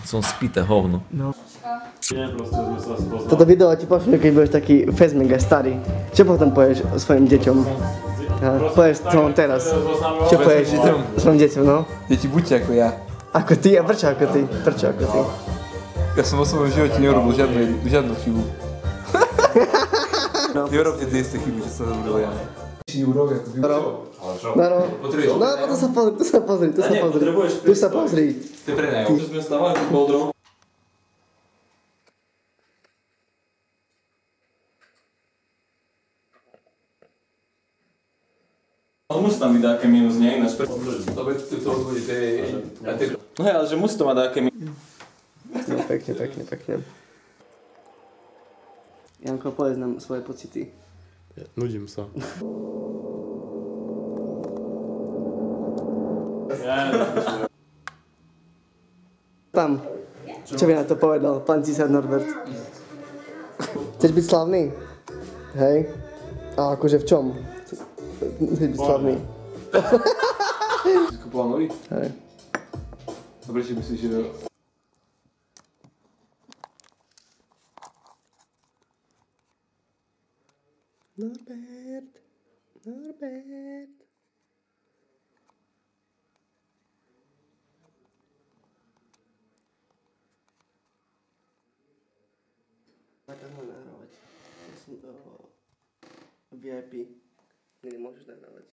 Som spité hovno. No. Toto video ti pošlem, keď budeš taký fest mega starý. Čo potom povieš svojim deťom? Povieš to teraz. Čo povieš svojim deťom, no? Deti, buďte ako ja. Ako ty? A prečo ako ty? Prečo ako ty? Ja som vo svojom živote neurobil žiadnu chybu. Nerobte tie isté chyby, čo som robil ja. Noro, to sa pozri. Tu sa pozri. To je pre najho. Čo sme stávali tu pol drogu. Ale musí tam byť nejaké minus, nie? Ináč to odvodíte. No hej, ale že musí to mať nejaké minus. No, pekne. Janko, povedz nám svoje pocity. Nudím sa. Tam. Čo by na to povedal pán císar Norbert? Chceš byť slavný? Hej? A akože v čom? Chceš byť slavný? Si kupoval nový? Hej. Dobre, či myslíš, že... Norbert. Zakážeme nahrávať. Ja som VIP, kde nemôžeš nahrávať.